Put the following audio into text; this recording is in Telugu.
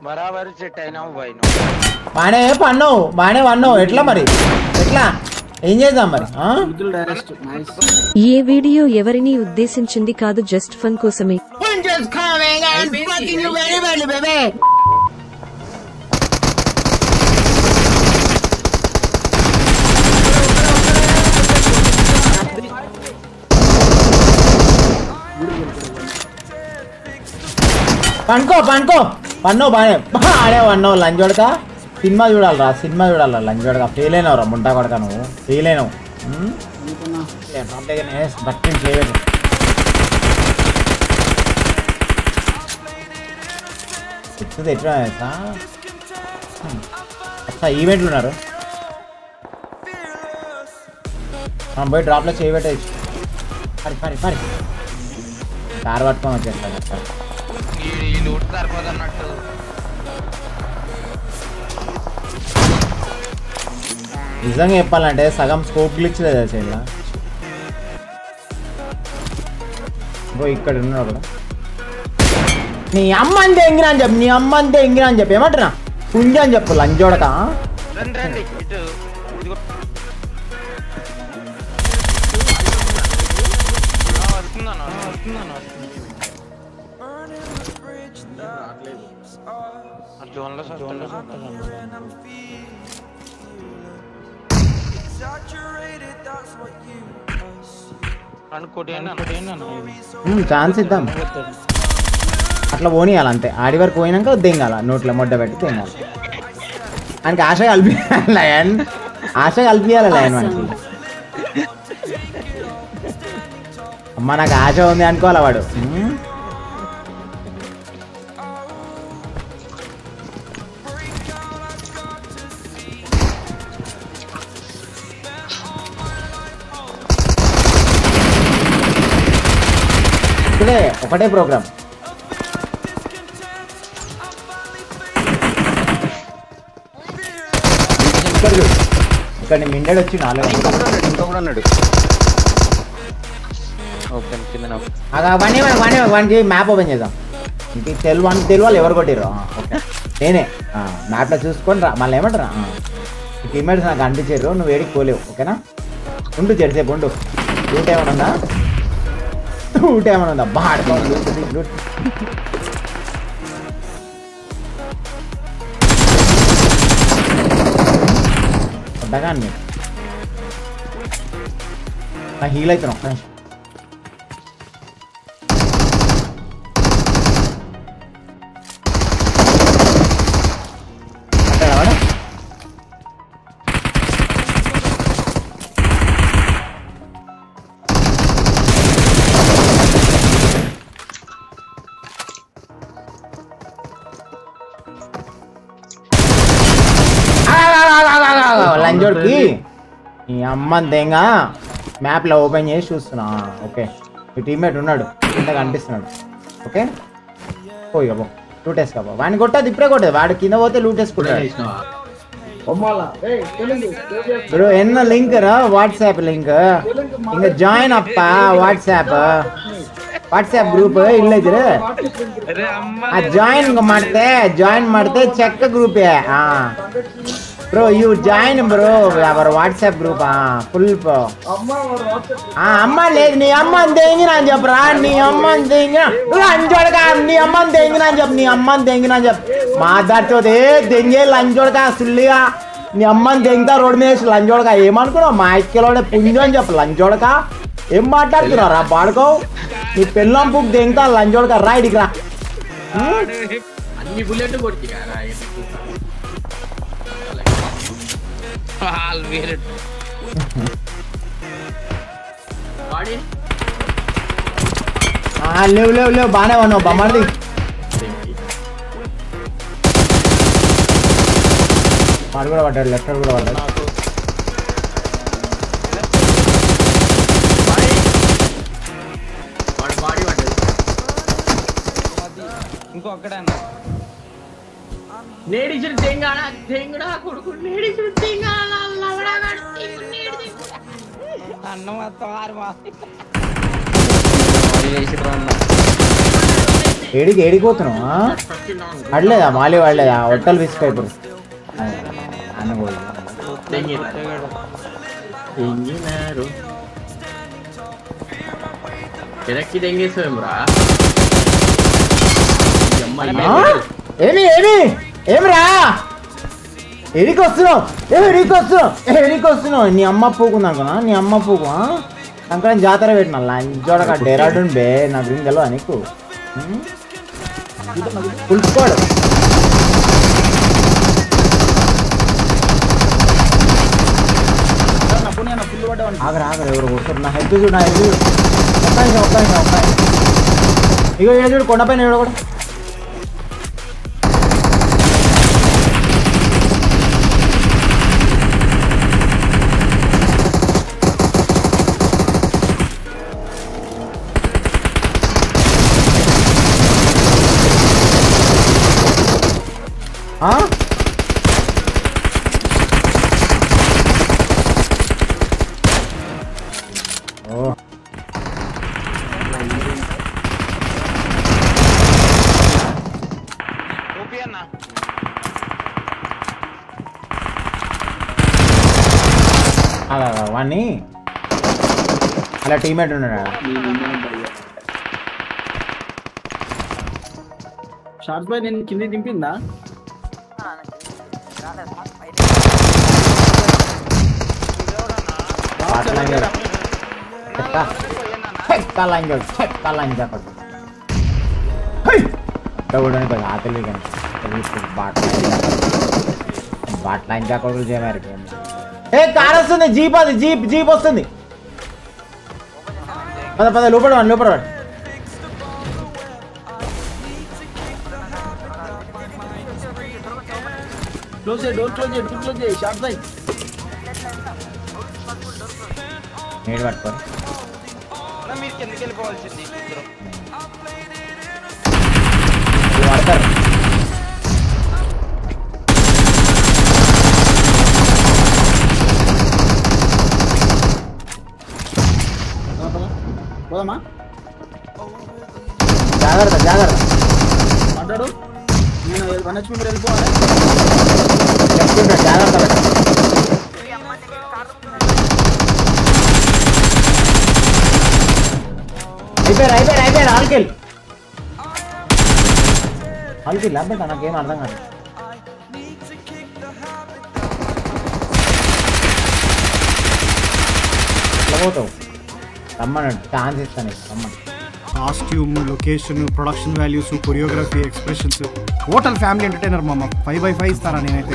బరాబర్ సెట్ అయినావు బాయ్ బానే పన్నావు బానే పన్నావు ఎట్లా మరి ఎట్లా ఏం చేద్దాం మరి ఏ వీడియో ఎవరిని ఉద్దేశించింది కాదు జస్ట్ ఫన్ కోసమే పండుకో పన్నావు బానే ఆడేవన్నావు లంచోడక సినిమా చూడాలరా లంచోడక ఫెయిల్ అయినావురా ముంటా కొడక నువ్వు ఫెయిల్ అయినావు బట్టి చేయలేదు ఎట్లా అచ్చా ఈవెంట్లు ఉన్నారు మనం పోయి డ్రాప్లో చేయబెట్టేసి పరి కారు పట్టుకొని వచ్చేస్తాను నిజంగా చెప్పాలంటే సగం స్కోప్ గ్లిచ్ లేదా చెల్లా ఇక్కడ ఉన్నాడు కూడా నీ అమ్మ అంతే ఎంగినా అని చెప్పి ఏమంటున్నా పుంజ అని చెప్పు లంచోడక ఛాన్స్ ఇద్దాం అట్లా పోనీయాలి అంతే ఆడి వరకు పోయినాక దెంగాల నోట్లో మొడ్డ పెట్టి దెంగాలి ఆయనకి ఆశ కల్పించాలి లయన్ లయన్ మనకి అమ్మ నాకు ఆశ ఉంది అనుకోవాలి వాడు ఒకటే ప్రోగ్రామ్ ఇక్కడ మిండెడ్ వచ్చి 4 మ్యాప్ ఓపెన్ చేద్దాం ఇంక తెలియాలి ఎవరు కొట్టిరు ఓకే నేనే మ్యాప్లో చూసుకొని రా మళ్ళీ ఏమంటారా టీమ్మేట్స్ నాకు అంటించారు నువ్వు వేడికి పోలేవు ఓకేనా ఉండు చెడిసేపు ఉండు లూట్ ఏమన్నా ఉందా బాడుకోండి కొట్టగా మీరు నా హీల్ అవుతాను ఒక్క నిమిషం లంజోడ్కి నీ అమ్మ దేంగా మ్యాప్లో ఓపెన్ చేసి చూస్తున్నా ఓకే మీ టీమ్మేట్ ఉన్నాడు కింద కనిపిస్తున్నాడు ఓకే పోయి పో లూటేసుకో వాడిని కొట్టదు ఇప్పుడే కొట్టదు వాడు కింద పోతే లూటేసుకుంటాడు బ్రో என்ன லிங்க் வாட்ஸ்அப் லிங்க் இங்க ஜாயின் அப்பா ವಾಟ್ಸ್ಆ್ಯಪ್ ಗ್ರೂಪ್ ಇಲ್ಲ ಇದ್ರೆ ಜಾಯಿನ್ ಮಾಡ್ತೆ check group bro you join bro ಅವರ್ వాట్సాప్ గ్రూప్ ఫుల్ అమ్మ లేదు నీ అమ్మ తెంగినా అని చెప్పరా నీ అమ్మ తెంగినా లంచోడక నీ అమ్మ తెంగినా అని చెప్పు మాట్లాడుతుంది దెంగే లంచోడక సుల్లిగా నీ అమ్మని దెంగతా రోడ్డు మీద లంచోడక ఏమనుకున్నావు మా ఇక్కలోనే పుంజు అని చెప్పు లంచోడక ఏం మాట్లాడుతున్నారా బాడుకో నీ పెళ్ళం పుక్ దెంగతా లంచోడక రా ఇడికి రా లేవు బాగానే ఉన్నావు బొమ్మది వాడు కూడా పడ్డాడు లెఫ్ట్ కూడా పడ్డాడు ఇంకో అక్కడ నేడిచుడు తెంగడా కొడుకు నేడిచుడు అన్నం మొత్తం 6 అన్న ఏడిపోతున్నావు అడలేదా మాలి వాడలేదా హోటల్ విసుక ఇప్పుడు అన్న కూడా తెంగినారు వెనక్కి తెంగేసావురా ఏమి ఏమి ఏమిరా ఎడికి వస్తున్నావు ఎడికి వస్తున్నావు నీ అమ్మ పూకుంది అనుకున్నా నీ అమ్మ పూకు సంక్రాంతి జాతర పెట్టినా లంచోడక డెరాడూన్ బే నా గురించి తెలియదా నీకు ఫుల్ స్క్వాడ్ ఆగరా ఎవరు కొడుతున్నారు నా హెల్త్ చూడు ఒక్క నిమిషం ఇగో ఈడ చూడు కొండపైన ఈడ కూడా వాణ్ణి అలా టీమేట్ ఉన్నాడా షార్ట్ బాయ్ నేను కింద దింపిందా బాట్లా ఇంకా కొడుకులు చేయమారు ఏ కార్ వస్తుంది జీప్ అది జీప్ వస్తుంది పద లోపల క్లోజ్ చేయి షార్ట్ బాయ్ నీడు పట్టుకోరు మీరు కిందకి వెళ్ళిపోవాల్సింది పడతారు పోదామా జాగ్రత్త మాట్లాడు నేను 1 HP మీరు వెళ్ళిపోవాలి జాగ్రత్త అయిపోయారు ఆల్కిల్ లేకపోతే నాకేం అర్థం కాదు పోతావు రమ్మను ఛాన్స్ ఇస్తాను రమ్మను costume location production values choreography expressions total family entertainer మామ 5/5 ఇస్తారా నేనైతే